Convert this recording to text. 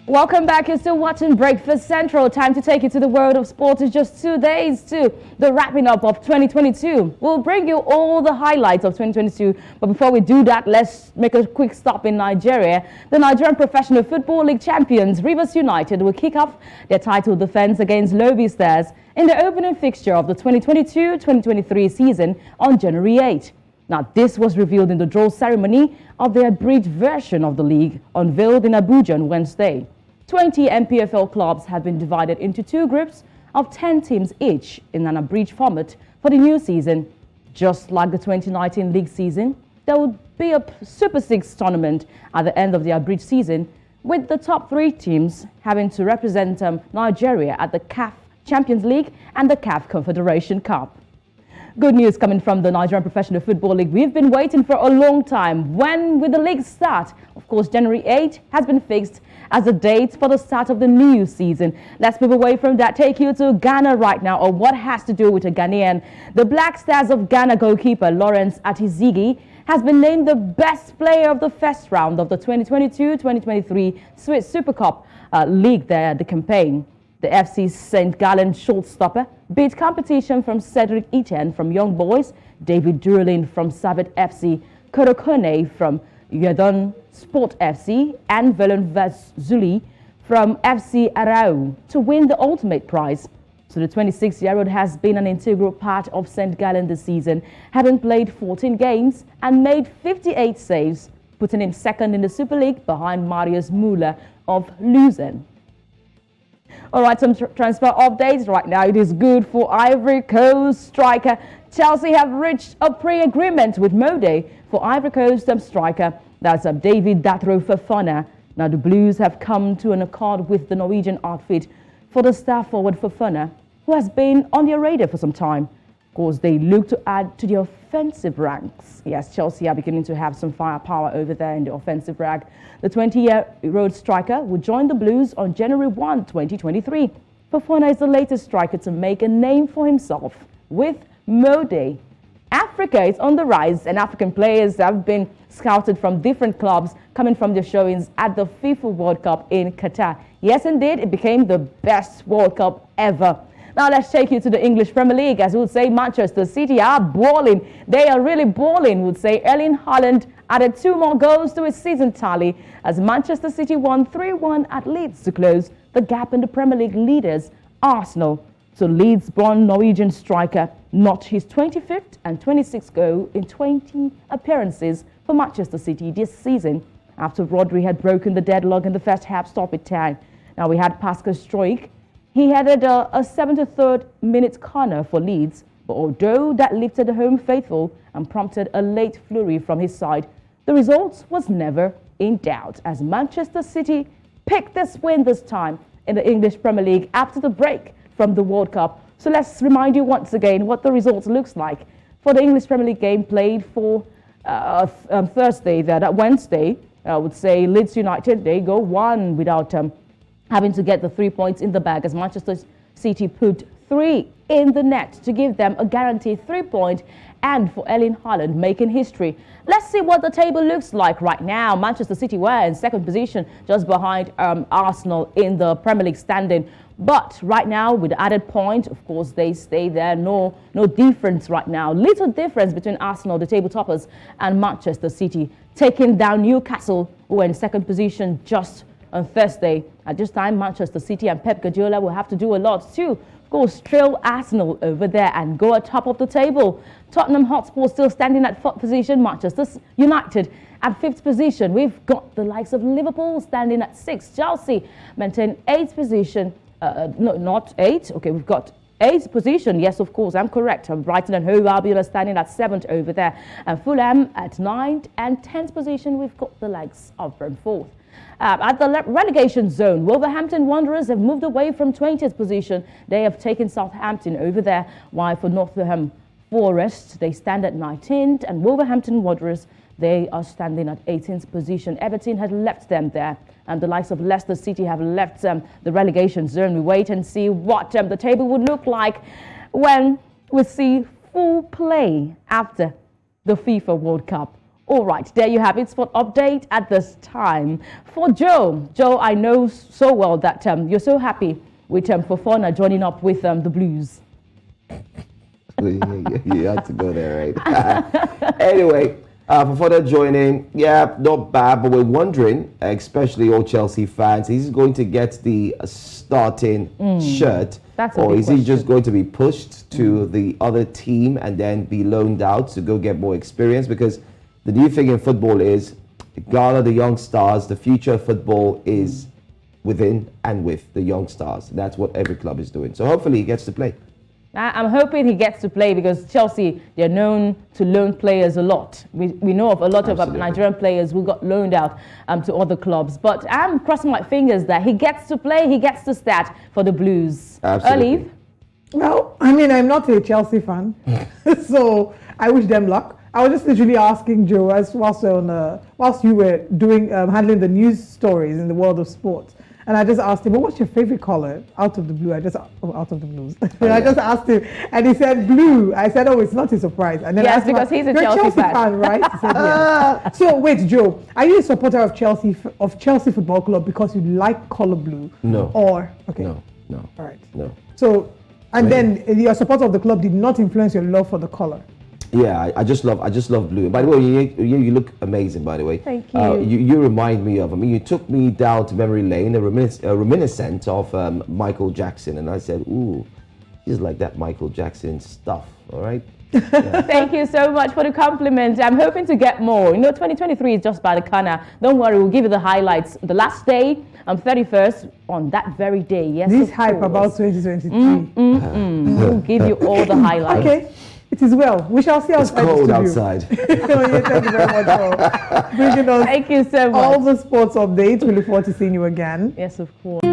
Welcome back. You're still watching Breakfast Central. Time to take you to the world of sport. It's just 2 days to the wrapping up of 2022. We'll bring you all the highlights of 2022. But before we do that, let's make a quick stop in Nigeria. The Nigerian Professional Football League champions, Rivers United, will kick off their title defense against Lobby Stars in the opening fixture of the 2022-2023 season on January 8. Now, this was revealed in the draw ceremony of the abridged version of the league unveiled in Abuja on Wednesday. 20 MPFL clubs have been divided into 2 groups of 10 teams each in an abridged format for the new season. Just like the 2019 league season, there will be a Super 6 tournament at the end of the abridged season, with the top 3 teams having to represent Nigeria at the CAF Champions League and the CAF Confederation Cup. Good news coming from the Nigerian Professional Football League. We've been waiting for a long time. When will the league start? Of course, January 8 has been fixed as the date for the start of the new season. Let's move away from that. Take you to Ghana right now, or what has to do with a Ghanaian. The Black Stars of Ghana goalkeeper Lawrence Atizigi has been named the best player of the first round of the 2022-2023 Swiss Super Cup League there, the campaign. The FC St. Gallen shortstopper beat competition from Cedric Etienne from Young Boys, David Durlin from Savet FC, Korokone from Yadon Sport FC, and Velen Zuli from FC Arau to win the ultimate prize. So the 26-year-old has been an integral part of St. Gallen this season, having played 14 games and made 58 saves, putting him second in the Super League behind Marius Müller of Luzern. All right, some transfer updates right now. It is good for Ivory Coast striker. Chelsea have reached a pre-agreement with Mode for Ivory Coast striker. That's David Datro Fofana. Now the Blues have come to an accord with the Norwegian outfit for the star forward Fofana, who has been on their radar for some time. Of course, they look to add to the offensive ranks. Yes, Chelsea are beginning to have some firepower over there in the offensive rank. The 20-year-old striker will join the Blues on January 1, 2023. Fofana is the latest striker to make a name for himself with Mode. Africa is on the rise, and African players have been scouted from different clubs coming from their showings at the FIFA World Cup in Qatar. Yes, indeed, it became the best World Cup ever. Now let's take you to the English Premier League. As we would say, Manchester City are balling. They are really balling, would say. Erling Haaland added 2 more goals to his season tally as Manchester City won 3-1 at Leeds to close the gap in the Premier League leaders, Arsenal. So Leeds-born Norwegian striker notched his 25th and 26th goal in 20 appearances for Manchester City this season after Rodri had broken the deadlock in the first half stoppage time. Now we had Pascal Struijk. He headed a 73rd minute corner for Leeds, but although that lifted the home faithful and prompted a late flurry from his side, the result was never in doubt as Manchester City picked this win this time in the English Premier League after the break from the World Cup. So let's remind you once again what the result looks like for the English Premier League game played for Thursday, that Wednesday. I would say Leeds United, they go 1 without having to get the 3 points in the bag as Manchester City put 3 in the net to give them a guaranteed 3-point and for Erling Haaland making history. Let's see what the table looks like right now. Manchester City were in second position just behind Arsenal in the Premier League standing. But right now with the added point, of course, they stay there. No difference right now. Little difference between Arsenal, the table toppers, and Manchester City, taking down Newcastle, who were in second position just on Thursday. At this time, Manchester City and Pep Guardiola will have to do a lot to, of course, trail Arsenal over there and go at top of the table. Tottenham Hotspur still standing at 4th position. Manchester United at 5th position. We've got the likes of Liverpool standing at 6th. Chelsea maintain 8th position. No, not 8. Okay, we've got 8th position. Yes, of course, I'm correct. Brighton and Hove Albion are standing at 7th over there. And Fulham at 9th and 10th position. We've got the likes of Brentford. At the relegation zone, Wolverhampton Wanderers have moved away from 20th position. They have taken Southampton over there, while for Nottingham Forest, they stand at 19th, and Wolverhampton Wanderers, they are standing at 18th position. Everton had left them there, and the likes of Leicester City have left the relegation zone. We wait and see what the table would look like when we see full play after the FIFA World Cup All right, there you have it. Sport update at this time. For Joe, I know so well that you're so happy with Fofana joining up with the Blues. You had to go there, right? Anyway, Fofana joining, yeah, not bad, but we're wondering, especially all Chelsea fans, is he going to get the starting shirt, or is he just going to be pushed to the other team and then be loaned out to go get more experience? Because the new thing in football is, Ghana, the young stars, the future of football is within and with the young stars. That's what every club is doing. So hopefully he gets to play. I'm hoping he gets to play because Chelsea, they're known to loan players a lot. We know of a lot of Nigerian players who got loaned out to other clubs. But I'm crossing my fingers that he gets to play, he gets to start for the Blues. Absolutely. Olive? Well, I mean, I'm not a Chelsea fan, so I wish them luck. I was just literally asking Joe whilst you were doing handling the news stories in the world of sports, and I just asked him, "Well, what's your favorite color out of the blue?" Out of the blues. I just asked him, and he said blue. I said, "Oh, it's not a surprise." And then yes, I asked because him, he's a Chelsea fan, right? He said, yes. So wait, Joe, are you a supporter of Chelsea Football Club because you like color blue? No. Or okay. No. All right. No. So, and then your support of the club did not influence your love for the color. Yeah, I just love blue. By the way, you look amazing. By the way, thank you. You remind me of. I mean, you took me down to memory lane, a reminiscent of Michael Jackson, and I said, "Ooh, she's like that Michael Jackson stuff." All right. Yeah. Thank you so much for the compliment. I'm hoping to get more. 2023 is just by the corner. Don't worry, we'll give you the highlights. The last day, 31st, on that very day. Yes. This hype about 2023. We'll give you all the highlights. Okay. It is well. We shall see outside. It's cold the outside. Thank you very much for bringing us Thank you so much. all the sports updates. We look forward to seeing you again. Yes, of course.